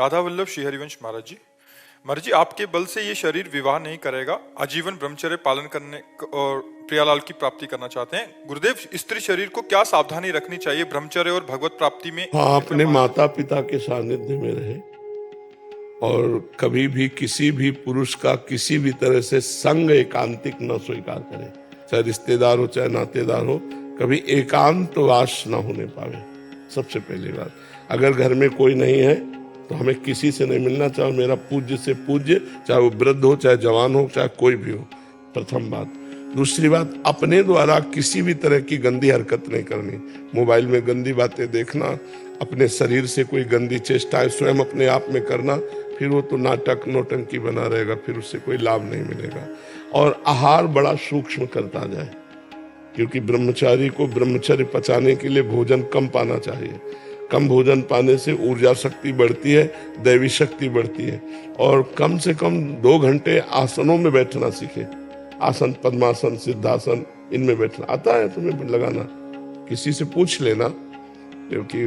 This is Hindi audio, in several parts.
राधा वल्लभ श्री हरिवंश महाराज जी आपके बल से ये शरीर विवाह नहीं करेगा, आजीवन ब्रह्मचर्य पालन करने और प्रियालाल की प्राप्ति करना चाहते हैं। गुरुदेव, स्त्री शरीर को क्या सावधानी रखनी चाहिए ब्रह्मचर्य और भगवत प्राप्ति में? हाँ, अपने माता पिता के सानिध्य में रहे और कभी भी किसी भी पुरुष का किसी भी तरह से संग एकांतिक न स्वीकार करे, चाहे रिश्तेदार हो चाहे नातेदार हो, कभी एकांतवास न होने पावे। सबसे पहली बात, अगर घर में कोई नहीं है तो हमें किसी से नहीं मिलना, चाहे मेरा पूज्य से पूज्य, चाहे वो वृद्ध हो चाहे जवान हो चाहे कोई भी हो, प्रथम बात। दूसरी बात, अपने द्वारा किसी भी तरह की गंदी हरकत नहीं करनी। मोबाइल में गंदी बातें देखना, अपने शरीर से कोई गंदी चेष्टाएं स्वयं अपने आप में करना, फिर वो तो नाटक नौटंकी बना रहेगा, फिर उससे कोई लाभ नहीं मिलेगा। और आहार बड़ा सूक्ष्म करता जाए, क्योंकि ब्रह्मचारी को ब्रह्मचर्य पचाने के लिए भोजन कम पाना चाहिए। कम भोजन पाने से ऊर्जा शक्ति बढ़ती है, दैवी शक्ति बढ़ती है। और कम से कम 2 घंटे आसनों में बैठना सीखे। आसन, पद्मासन, सिद्धासन, इनमें बैठना आता है तुम्हें लगाना? किसी से पूछ लेना, क्योंकि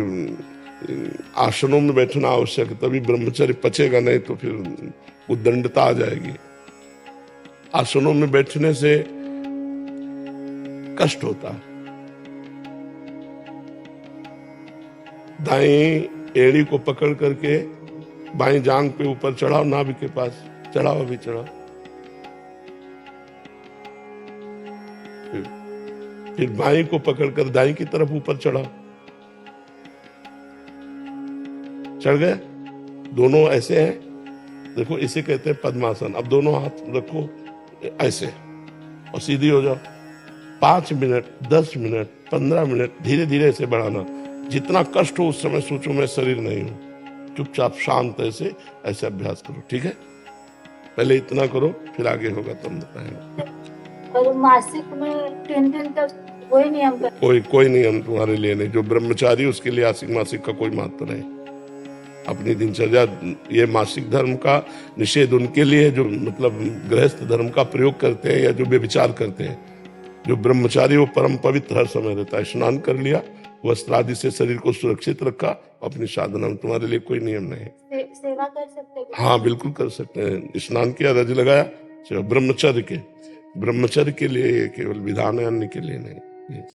आसनों में बैठना आवश्यक है, तभी ब्रह्मचर्य पचेगा, नहीं तो फिर उद्दंडता आ जाएगी। आसनों में बैठने से कष्ट होता है। दाईं एड़ी को पकड़ करके बाईं जांग पे ऊपर चढ़ाओ, नाभि के पास चढ़ाओ, अभी चढ़ाओ। फिर बाईं को पकड़कर दाईं की तरफ ऊपर चढ़ाओ। चढ़ गए? दोनों ऐसे हैं, देखो इसे कहते हैं पद्मासन। अब दोनों हाथ रखो ऐसे और सीधी हो जाओ। 5 मिनट, 10 मिनट, 15 मिनट, धीरे धीरे ऐसे बढ़ाना। जितना कष्ट हो उस समय सोचो मैं शरीर नहीं हूं, चुपचाप शांत ऐसे अभ्यास करो, ठीक है? पहले इतना करो, फिर आगे होगा तुम बताएंगे। और मासिक में 3 दिन तक कोई नियम कोई नियम तुम्हारे लिए नहीं। जो ब्रह्मचारी उसके लिए मासिक का कोई महत्व नहीं। अपनी दिनचर्या, ये मासिक धर्म का निषेध उनके लिए जो मतलब गृहस्थ धर्म का प्रयोग करते हैं या जो व्यभिचार करते हैं। जो ब्रह्मचारी वो परम पवित्र हर समय रहता है। स्नान कर लिया, वस्त्र आदि से शरीर को सुरक्षित रखा, अपनी साधना में। तुम्हारे लिए कोई नियम नहीं। सेवा कर सकते हैं? हाँ, बिल्कुल कर सकते हैं। स्नान किया, रज लगाया, ब्रह्मचर्य के लिए केवल विधान है, अन्य के लिए नहीं।